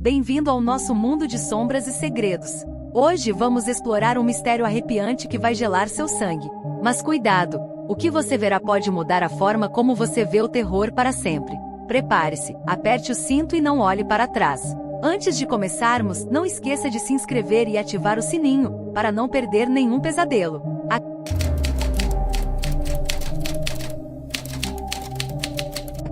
bem-vindo ao nosso mundo de sombras e segredos. Hoje vamos explorar um mistério arrepiante que vai gelar seu sangue. Mas cuidado, o que você verá pode mudar a forma como você vê o terror para sempre. Prepare-se, aperte o cinto e não olhe para trás. Antes de começarmos, não esqueça de se inscrever e ativar o sininho, para não perder nenhum pesadelo. A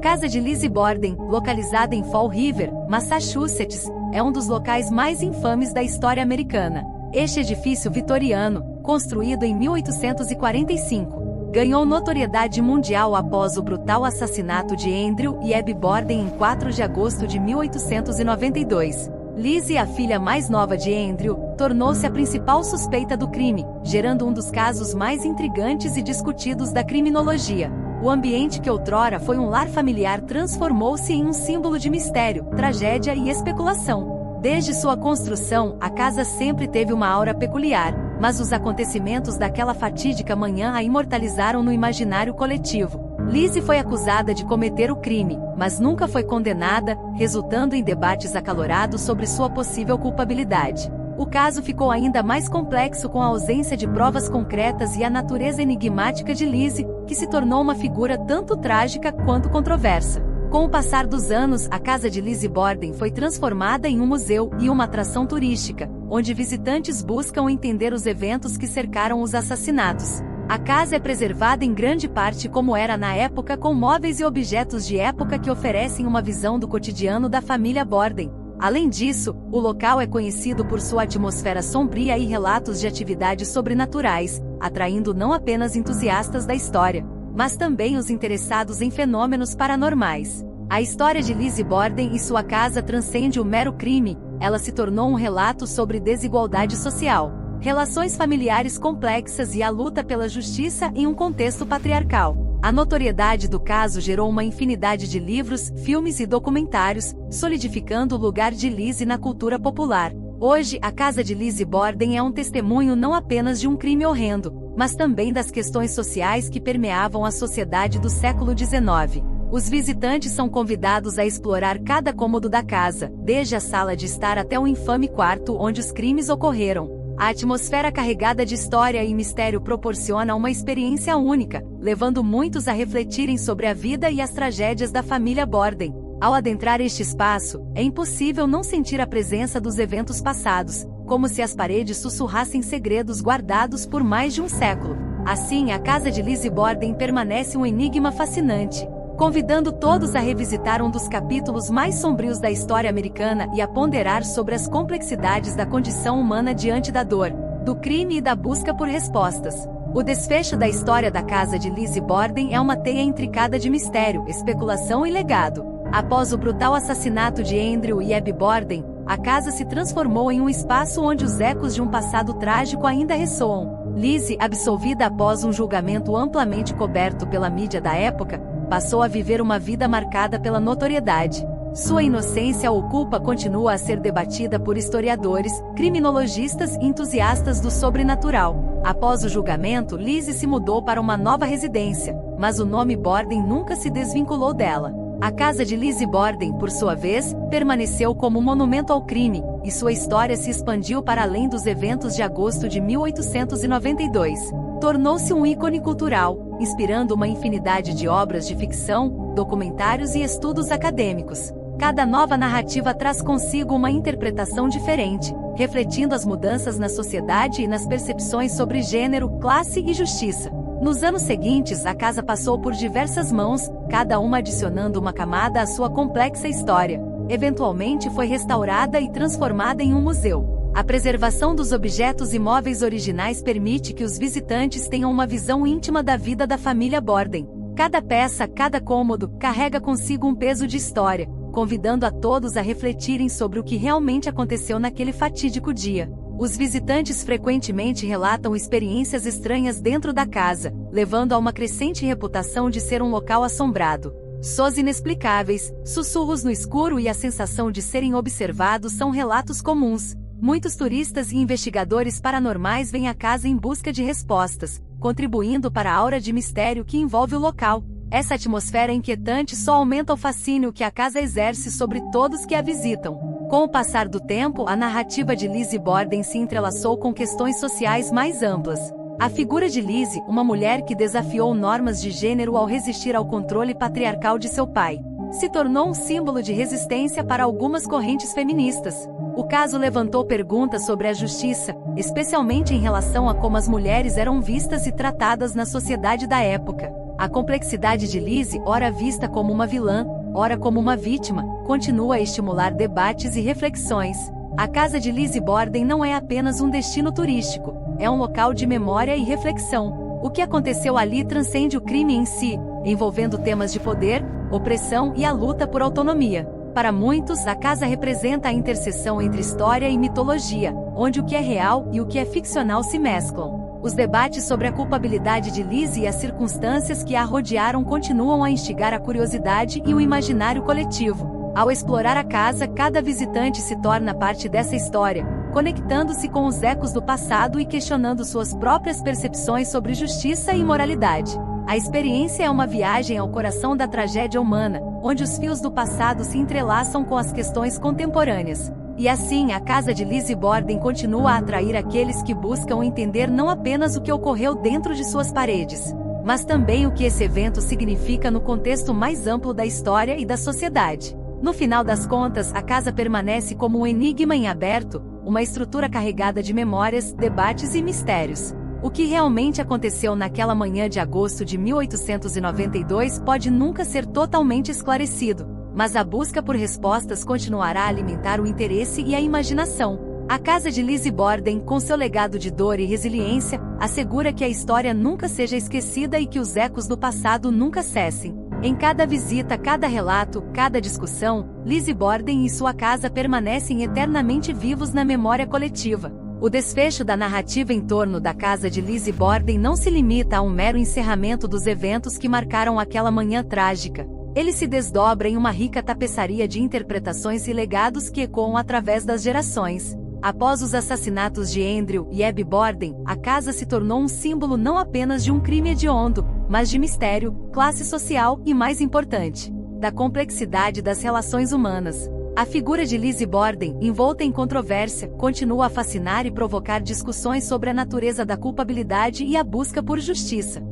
casa de Lizzie Borden, localizada em Fall River, Massachusetts, é um dos locais mais infames da história americana. Este edifício vitoriano, construído em 1845, ganhou notoriedade mundial após o brutal assassinato de Andrew e Abby Borden em 4 de agosto de 1892. Lizzie, a filha mais nova de Andrew, tornou-se a principal suspeita do crime, gerando um dos casos mais intrigantes e discutidos da criminologia. O ambiente que outrora foi um lar familiar transformou-se em um símbolo de mistério, tragédia e especulação. Desde sua construção, a casa sempre teve uma aura peculiar, mas os acontecimentos daquela fatídica manhã a imortalizaram no imaginário coletivo. Lizzie foi acusada de cometer o crime, mas nunca foi condenada, resultando em debates acalorados sobre sua possível culpabilidade. O caso ficou ainda mais complexo com a ausência de provas concretas e a natureza enigmática de Lizzie, que se tornou uma figura tanto trágica quanto controversa. Com o passar dos anos, a casa de Lizzie Borden foi transformada em um museu e uma atração turística, onde visitantes buscam entender os eventos que cercaram os assassinatos. A casa é preservada em grande parte como era na época, com móveis e objetos de época que oferecem uma visão do cotidiano da família Borden. Além disso, o local é conhecido por sua atmosfera sombria e relatos de atividades sobrenaturais, atraindo não apenas entusiastas da história, mas também os interessados em fenômenos paranormais. A história de Lizzie Borden e sua casa transcende o mero crime, ela se tornou um relato sobre desigualdade social, relações familiares complexas e a luta pela justiça em um contexto patriarcal. A notoriedade do caso gerou uma infinidade de livros, filmes e documentários, solidificando o lugar de Lizzie na cultura popular. Hoje, a casa de Lizzie Borden é um testemunho não apenas de um crime horrendo, mas também das questões sociais que permeavam a sociedade do século XIX. Os visitantes são convidados a explorar cada cômodo da casa, desde a sala de estar até o infame quarto onde os crimes ocorreram. A atmosfera carregada de história e mistério proporciona uma experiência única, levando muitos a refletirem sobre a vida e as tragédias da família Borden. Ao adentrar este espaço, é impossível não sentir a presença dos eventos passados, como se as paredes sussurrassem segredos guardados por mais de um século. Assim, a casa de Lizzie Borden permanece um enigma fascinante, convidando todos a revisitar um dos capítulos mais sombrios da história americana e a ponderar sobre as complexidades da condição humana diante da dor, do crime e da busca por respostas. O desfecho da história da casa de Lizzie Borden é uma teia intricada de mistério, especulação e legado. Após o brutal assassinato de Andrew e Abby Borden, a casa se transformou em um espaço onde os ecos de um passado trágico ainda ressoam. Lizzie, absolvida após um julgamento amplamente coberto pela mídia da época, passou a viver uma vida marcada pela notoriedade. Sua inocência ou culpa continua a ser debatida por historiadores, criminologistas e entusiastas do sobrenatural. Após o julgamento, Lizzie se mudou para uma nova residência, mas o nome Borden nunca se desvinculou dela. A casa de Lizzie Borden, por sua vez, permaneceu como um monumento ao crime, e sua história se expandiu para além dos eventos de agosto de 1892. Tornou-se um ícone cultural, inspirando uma infinidade de obras de ficção, documentários e estudos acadêmicos. Cada nova narrativa traz consigo uma interpretação diferente, refletindo as mudanças na sociedade e nas percepções sobre gênero, classe e justiça. Nos anos seguintes, a casa passou por diversas mãos, cada uma adicionando uma camada à sua complexa história. Eventualmente foi restaurada e transformada em um museu. A preservação dos objetos e móveis originais permite que os visitantes tenham uma visão íntima da vida da família Borden. Cada peça, cada cômodo, carrega consigo um peso de história, convidando a todos a refletirem sobre o que realmente aconteceu naquele fatídico dia. Os visitantes frequentemente relatam experiências estranhas dentro da casa, levando a uma crescente reputação de ser um local assombrado. Sons inexplicáveis, sussurros no escuro e a sensação de serem observados são relatos comuns. Muitos turistas e investigadores paranormais vêm à casa em busca de respostas, contribuindo para a aura de mistério que envolve o local. Essa atmosfera inquietante só aumenta o fascínio que a casa exerce sobre todos que a visitam. Com o passar do tempo, a narrativa de Lizzie Borden se entrelaçou com questões sociais mais amplas. A figura de Lizzie, uma mulher que desafiou normas de gênero ao resistir ao controle patriarcal de seu pai, se tornou um símbolo de resistência para algumas correntes feministas. O caso levantou perguntas sobre a justiça, especialmente em relação a como as mulheres eram vistas e tratadas na sociedade da época. A complexidade de Lizzie, ora vista como uma vilã, ora como uma vítima, continua a estimular debates e reflexões. A casa de Lizzie Borden não é apenas um destino turístico, é um local de memória e reflexão. O que aconteceu ali transcende o crime em si, envolvendo temas de poder, opressão e a luta por autonomia. Para muitos, a casa representa a interseção entre história e mitologia, onde o que é real e o que é ficcional se mesclam. Os debates sobre a culpabilidade de Lizzie e as circunstâncias que a rodearam continuam a instigar a curiosidade e o imaginário coletivo. Ao explorar a casa, cada visitante se torna parte dessa história, conectando-se com os ecos do passado e questionando suas próprias percepções sobre justiça e moralidade. A experiência é uma viagem ao coração da tragédia humana, onde os fios do passado se entrelaçam com as questões contemporâneas. E assim, a casa de Lizzie Borden continua a atrair aqueles que buscam entender não apenas o que ocorreu dentro de suas paredes, mas também o que esse evento significa no contexto mais amplo da história e da sociedade. No final das contas, a casa permanece como um enigma em aberto, uma estrutura carregada de memórias, debates e mistérios. O que realmente aconteceu naquela manhã de agosto de 1892 pode nunca ser totalmente esclarecido, mas a busca por respostas continuará a alimentar o interesse e a imaginação. A casa de Lizzie Borden, com seu legado de dor e resiliência, assegura que a história nunca seja esquecida e que os ecos do passado nunca cessem. Em cada visita, cada relato, cada discussão, Lizzie Borden e sua casa permanecem eternamente vivos na memória coletiva. O desfecho da narrativa em torno da casa de Lizzie Borden não se limita a um mero encerramento dos eventos que marcaram aquela manhã trágica. Ele se desdobra em uma rica tapeçaria de interpretações e legados que ecoam através das gerações. Após os assassinatos de Andrew e Abby Borden, a casa se tornou um símbolo não apenas de um crime hediondo, mas de mistério, classe social e, mais importante, da complexidade das relações humanas. A figura de Lizzie Borden, envolta em controvérsia, continua a fascinar e provocar discussões sobre a natureza da culpabilidade e a busca por justiça.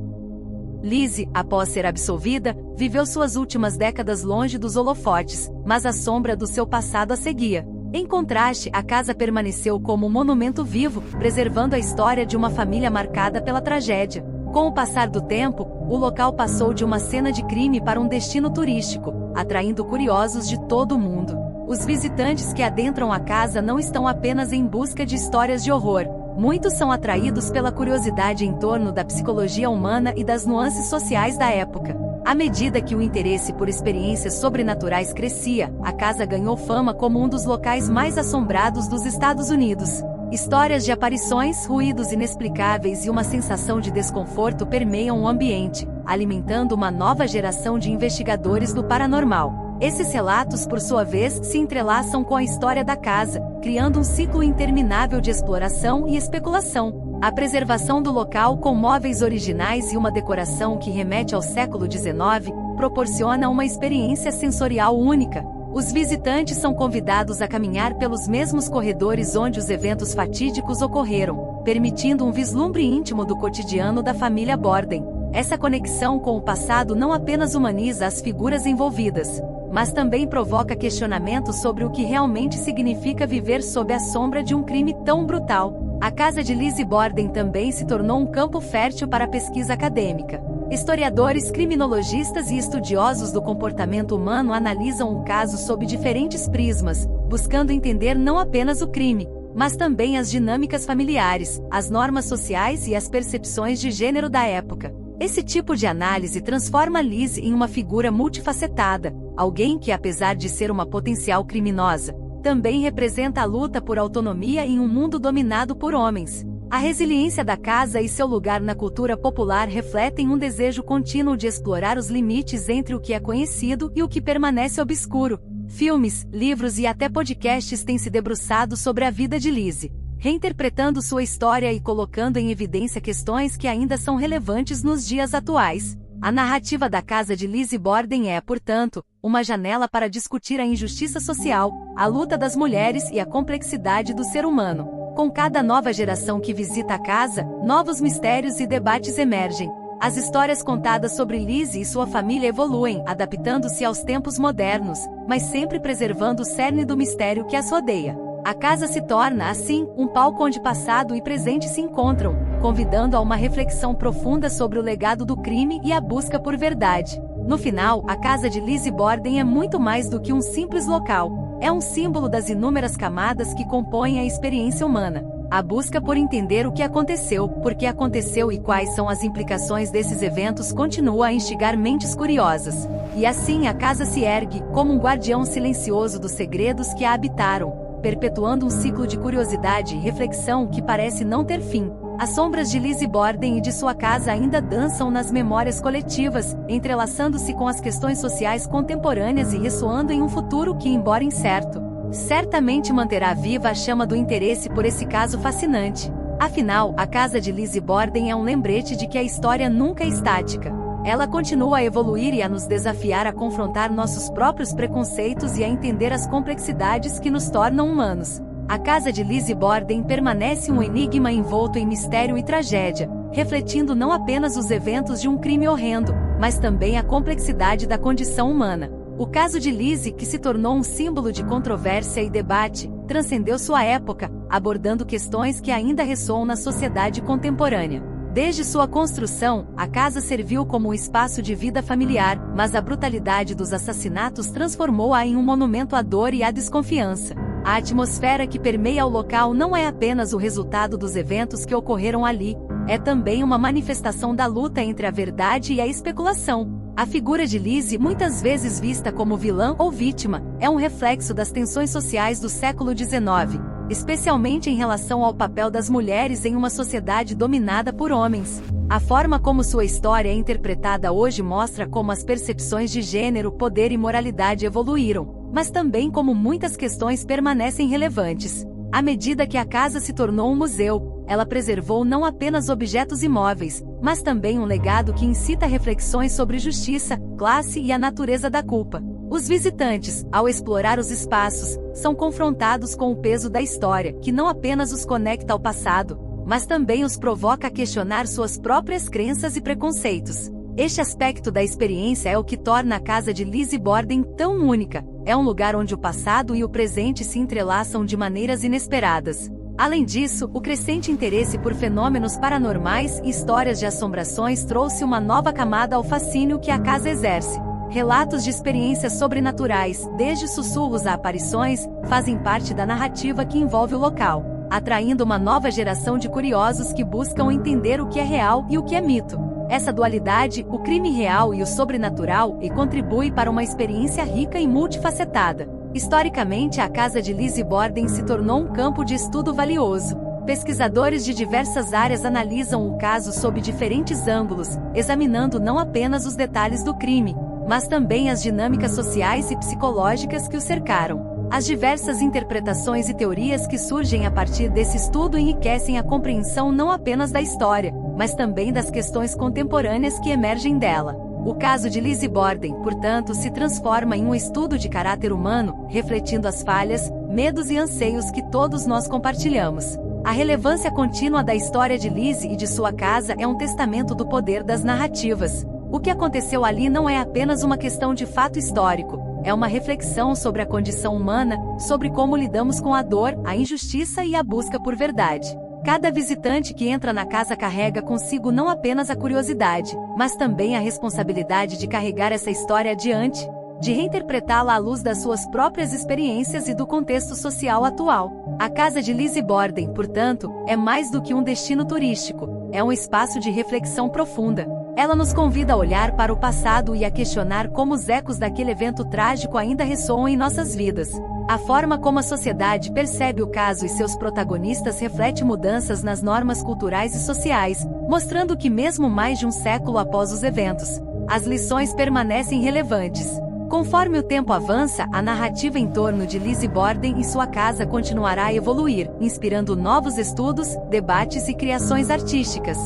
Lizzie, após ser absolvida, viveu suas últimas décadas longe dos holofotes, mas a sombra do seu passado a seguia. Em contraste, a casa permaneceu como um monumento vivo, preservando a história de uma família marcada pela tragédia. Com o passar do tempo, o local passou de uma cena de crime para um destino turístico, atraindo curiosos de todo o mundo. Os visitantes que adentram a casa não estão apenas em busca de histórias de horror. Muitos são atraídos pela curiosidade em torno da psicologia humana e das nuances sociais da época. À medida que o interesse por experiências sobrenaturais crescia, a casa ganhou fama como um dos locais mais assombrados dos Estados Unidos. Histórias de aparições, ruídos inexplicáveis e uma sensação de desconforto permeiam o ambiente, alimentando uma nova geração de investigadores do paranormal. Esses relatos, por sua vez, se entrelaçam com a história da casa, criando um ciclo interminável de exploração e especulação. A preservação do local com móveis originais e uma decoração que remete ao século XIX proporciona uma experiência sensorial única. Os visitantes são convidados a caminhar pelos mesmos corredores onde os eventos fatídicos ocorreram, permitindo um vislumbre íntimo do cotidiano da família Borden. Essa conexão com o passado não apenas humaniza as figuras envolvidas, mas também provoca questionamentos sobre o que realmente significa viver sob a sombra de um crime tão brutal. A casa de Lizzie Borden também se tornou um campo fértil para a pesquisa acadêmica. Historiadores, criminologistas e estudiosos do comportamento humano analisam o caso sob diferentes prismas, buscando entender não apenas o crime, mas também as dinâmicas familiares, as normas sociais e as percepções de gênero da época. Esse tipo de análise transforma Lizzie em uma figura multifacetada, alguém que, apesar de ser uma potencial criminosa, também representa a luta por autonomia em um mundo dominado por homens. A resiliência da casa e seu lugar na cultura popular refletem um desejo contínuo de explorar os limites entre o que é conhecido e o que permanece obscuro. Filmes, livros e até podcasts têm se debruçado sobre a vida de Lizzie, reinterpretando sua história e colocando em evidência questões que ainda são relevantes nos dias atuais. A narrativa da casa de Lizzie Borden é, portanto, uma janela para discutir a injustiça social, a luta das mulheres e a complexidade do ser humano. Com cada nova geração que visita a casa, novos mistérios e debates emergem. As histórias contadas sobre Lizzie e sua família evoluem, adaptando-se aos tempos modernos, mas sempre preservando o cerne do mistério que as rodeia. A casa se torna, assim, um palco onde passado e presente se encontram, convidando a uma reflexão profunda sobre o legado do crime e a busca por verdade. No final, a casa de Lizzie Borden é muito mais do que um simples local. É um símbolo das inúmeras camadas que compõem a experiência humana. A busca por entender o que aconteceu, por que aconteceu e quais são as implicações desses eventos continua a instigar mentes curiosas. E assim a casa se ergue, como um guardião silencioso dos segredos que a habitaram, perpetuando um ciclo de curiosidade e reflexão que parece não ter fim. As sombras de Lizzie Borden e de sua casa ainda dançam nas memórias coletivas, entrelaçando-se com as questões sociais contemporâneas e ressoando em um futuro que, embora incerto, certamente manterá viva a chama do interesse por esse caso fascinante. Afinal, a casa de Lizzie Borden é um lembrete de que a história nunca é estática. Ela continua a evoluir e a nos desafiar a confrontar nossos próprios preconceitos e a entender as complexidades que nos tornam humanos. A casa de Lizzie Borden permanece um enigma envolto em mistério e tragédia, refletindo não apenas os eventos de um crime horrendo, mas também a complexidade da condição humana. O caso de Lizzie, que se tornou um símbolo de controvérsia e debate, transcendeu sua época, abordando questões que ainda ressoam na sociedade contemporânea. Desde sua construção, a casa serviu como um espaço de vida familiar, mas a brutalidade dos assassinatos transformou-a em um monumento à dor e à desconfiança. A atmosfera que permeia o local não é apenas o resultado dos eventos que ocorreram ali, é também uma manifestação da luta entre a verdade e a especulação. A figura de Lizzie, muitas vezes vista como vilã ou vítima, é um reflexo das tensões sociais do século XIX, especialmente em relação ao papel das mulheres em uma sociedade dominada por homens. A forma como sua história é interpretada hoje mostra como as percepções de gênero, poder e moralidade evoluíram, mas também como muitas questões permanecem relevantes. À medida que a casa se tornou um museu, ela preservou não apenas objetos imóveis, mas também um legado que incita reflexões sobre justiça, classe e a natureza da culpa. Os visitantes, ao explorar os espaços, são confrontados com o peso da história, que não apenas os conecta ao passado, mas também os provoca a questionar suas próprias crenças e preconceitos. Este aspecto da experiência é o que torna a casa de Lizzie Borden tão única. É um lugar onde o passado e o presente se entrelaçam de maneiras inesperadas. Além disso, o crescente interesse por fenômenos paranormais e histórias de assombrações trouxe uma nova camada ao fascínio que a casa exerce. Relatos de experiências sobrenaturais, desde sussurros a aparições, fazem parte da narrativa que envolve o local, atraindo uma nova geração de curiosos que buscam entender o que é real e o que é mito. Essa dualidade, o crime real e o sobrenatural, contribui para uma experiência rica e multifacetada. Historicamente, a casa de Lizzie Borden se tornou um campo de estudo valioso. Pesquisadores de diversas áreas analisam o caso sob diferentes ângulos, examinando não apenas os detalhes do crime, mas também as dinâmicas sociais e psicológicas que o cercaram. As diversas interpretações e teorias que surgem a partir desse estudo enriquecem a compreensão não apenas da história, mas também das questões contemporâneas que emergem dela. O caso de Lizzie Borden, portanto, se transforma em um estudo de caráter humano, refletindo as falhas, medos e anseios que todos nós compartilhamos. A relevância contínua da história de Lizzie e de sua casa é um testamento do poder das narrativas. O que aconteceu ali não é apenas uma questão de fato histórico, é uma reflexão sobre a condição humana, sobre como lidamos com a dor, a injustiça e a busca por verdade. Cada visitante que entra na casa carrega consigo não apenas a curiosidade, mas também a responsabilidade de carregar essa história adiante, de reinterpretá-la à luz das suas próprias experiências e do contexto social atual. A casa de Lizzie Borden, portanto, é mais do que um destino turístico, é um espaço de reflexão profunda. Ela nos convida a olhar para o passado e a questionar como os ecos daquele evento trágico ainda ressoam em nossas vidas. A forma como a sociedade percebe o caso e seus protagonistas reflete mudanças nas normas culturais e sociais, mostrando que mesmo mais de um século após os eventos, as lições permanecem relevantes. Conforme o tempo avança, a narrativa em torno de Lizzie Borden e sua casa continuará a evoluir, inspirando novos estudos, debates e criações artísticas.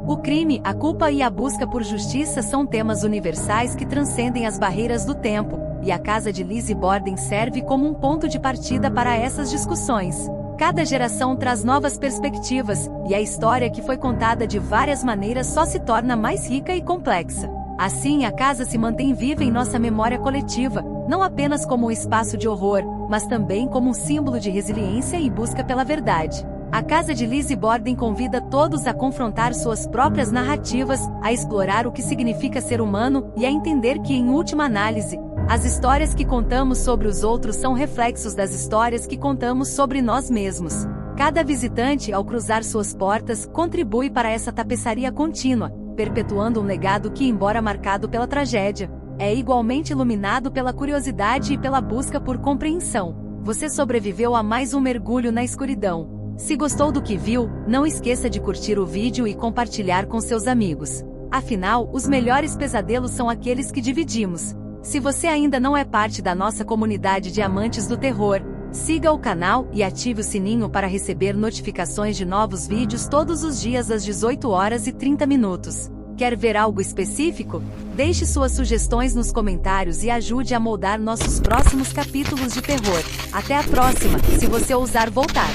O crime, a culpa e a busca por justiça são temas universais que transcendem as barreiras do tempo, e a casa de Lizzie Borden serve como um ponto de partida para essas discussões. Cada geração traz novas perspectivas, e a história que foi contada de várias maneiras só se torna mais rica e complexa. Assim, a casa se mantém viva em nossa memória coletiva, não apenas como um espaço de horror, mas também como um símbolo de resiliência e busca pela verdade. A casa de Lizzie Borden convida todos a confrontar suas próprias narrativas, a explorar o que significa ser humano e a entender que, em última análise, as histórias que contamos sobre os outros são reflexos das histórias que contamos sobre nós mesmos. Cada visitante, ao cruzar suas portas, contribui para essa tapeçaria contínua, perpetuando um legado que, embora marcado pela tragédia, é igualmente iluminado pela curiosidade e pela busca por compreensão. Você sobreviveu a mais um mergulho na escuridão. Se gostou do que viu, não esqueça de curtir o vídeo e compartilhar com seus amigos. Afinal, os melhores pesadelos são aqueles que dividimos. Se você ainda não é parte da nossa comunidade de amantes do terror, siga o canal e ative o sininho para receber notificações de novos vídeos todos os dias às 18h30. Quer ver algo específico? Deixe suas sugestões nos comentários e ajude a moldar nossos próximos capítulos de terror. Até a próxima, se você ousar voltar!